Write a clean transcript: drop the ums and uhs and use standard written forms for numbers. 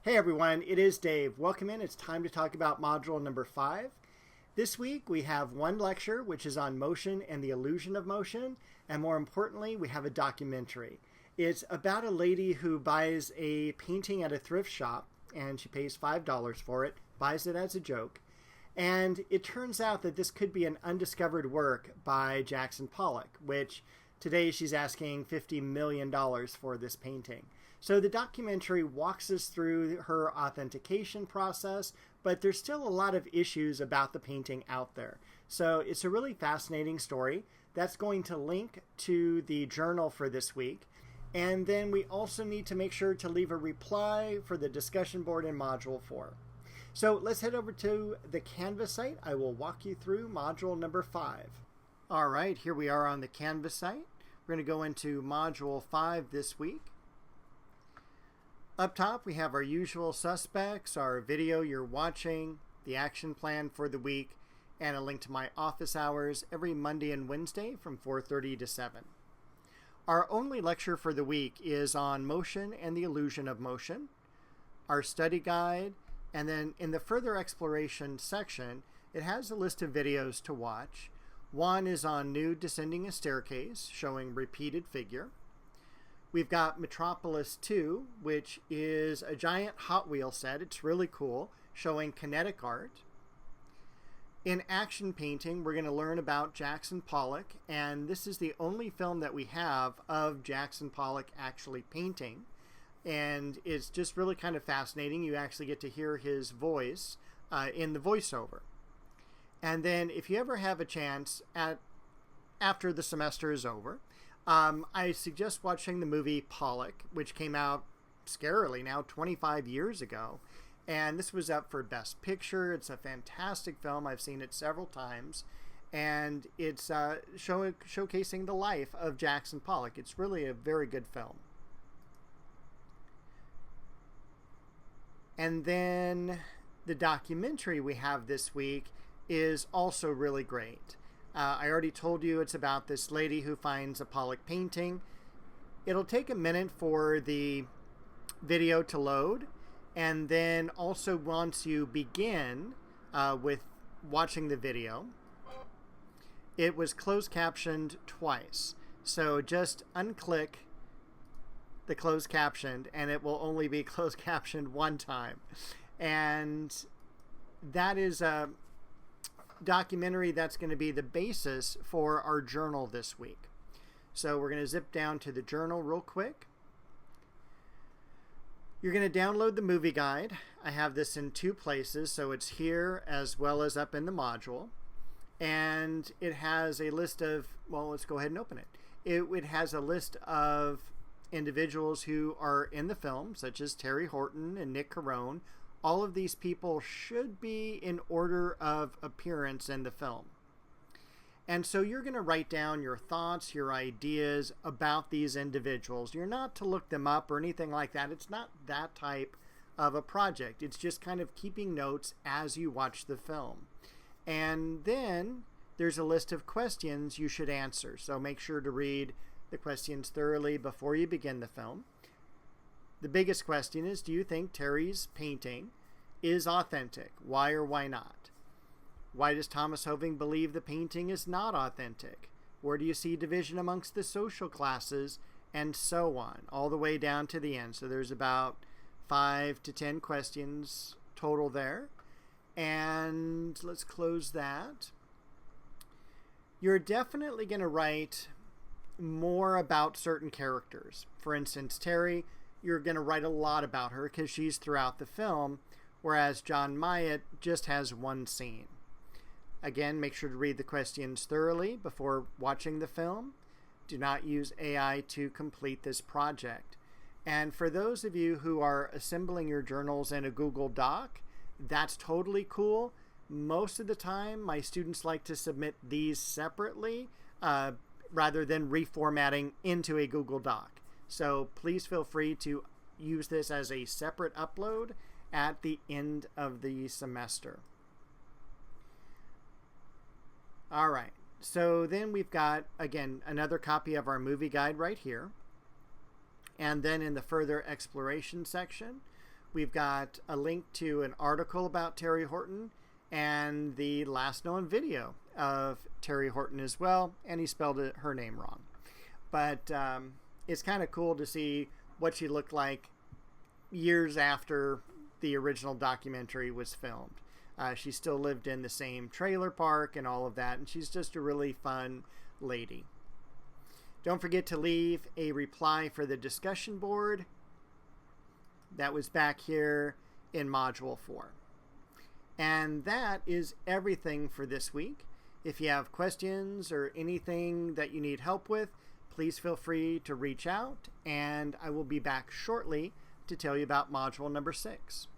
Hey everyone, it is Dave. Welcome in. It's time to talk about module number 5. This week we have one lecture which is on motion and the illusion of motion, and more importantly we have a documentary. It's about a lady who buys a painting at a thrift shop and she pays $5 for it, buys it as a joke, and it turns out that this could be an undiscovered work by Jackson Pollock, which today she's asking $50 million for this painting. So the documentary walks us through her authentication process, but there's still a lot of issues about the painting out there. So it's a really fascinating story. That's going to link to the journal for this week. And then we also need to make sure to leave a reply for the discussion board in Module 4. So let's head over to the Canvas site. I will walk you through Module number 5. All right, here we are on the Canvas site. We're going to go into Module 5 this week. Up top, we have our usual suspects, our video you're watching, the action plan for the week, and a link to my office hours every Monday and Wednesday from 4:30 to 7. Our only lecture for the week is on motion and the illusion of motion, our study guide, and then in the further exploration section, it has a list of videos to watch. One is on nude descending a staircase, showing repeated figure. We've got Metropolis 2, which is a giant Hot Wheel set. It's really cool, showing kinetic art. In action painting, we're going to learn about Jackson Pollock, and this is the only film that we have of Jackson Pollock actually painting. And it's just really kind of fascinating. You actually get to hear his voice in the voiceover. And then if you ever have a chance after the semester is over, I suggest watching the movie Pollock, which came out scarily now 25 years ago. And this was up for Best Picture. It's a fantastic film. I've seen it several times. And it's showcasing the life of Jackson Pollock. It's really a very good film. And then the documentary we have this week is also really great. I already told you it's about this lady who finds a Pollock painting. It'll take a minute for the video to load, and then also once you begin with watching the video, it was closed captioned twice. So just unclick the closed captioned and it will only be closed captioned one time. And that is a documentary that's going to be the basis for our journal this week. So we're going to zip down to the journal real quick. You're going to download the movie guide. I have this in two places, so it's here as well as up in the module. And it has a list of, well, let's go ahead and open it. It has a list of individuals who are in the film, such as Terry Horton and Nick Carone. All of these people should be in order of appearance in the film. And so you're going to write down your thoughts, your ideas about these individuals. You're not to look them up or anything like that. It's not that type of a project. It's just kind of keeping notes as you watch the film. And then there's a list of questions you should answer. So make sure to read the questions thoroughly before you begin the film. The biggest question is, do you think Terry's painting is authentic? Why or why not? Why does Thomas Hoving believe the painting is not authentic? Where do you see division amongst the social classes? And so on, all the way down to the end. So there's about 5 to 10 questions total there. And let's close that. You're definitely going to write more about certain characters. For instance, Terry, you're going to write a lot about her because she's throughout the film, whereas John Myatt just has one scene. Again, make sure to read the questions thoroughly before watching the film. Do not use AI to complete this project. And for those of you who are assembling your journals in a Google Doc, that's totally cool. Most of the time, my students like to submit these separately rather than reformatting into a Google Doc. So please feel free to use this as a separate upload at the end of the semester. All right, so then we've got, again, another copy of our movie guide right here. And then in the further exploration section, We've got a link to an article about Terry Horton and the last known video of Terry Horton as well, and he spelled her name wrong. But it's kind of cool to see what she looked like years after the original documentary was filmed. She still lived in the same trailer park and all of that, and she's just a really fun lady. Don't forget to leave a reply for the discussion board. That was back here in Module 4. And that is everything for this week. If you have questions or anything that you need help with, please feel free to reach out, and I will be back shortly to tell you about Module number 6.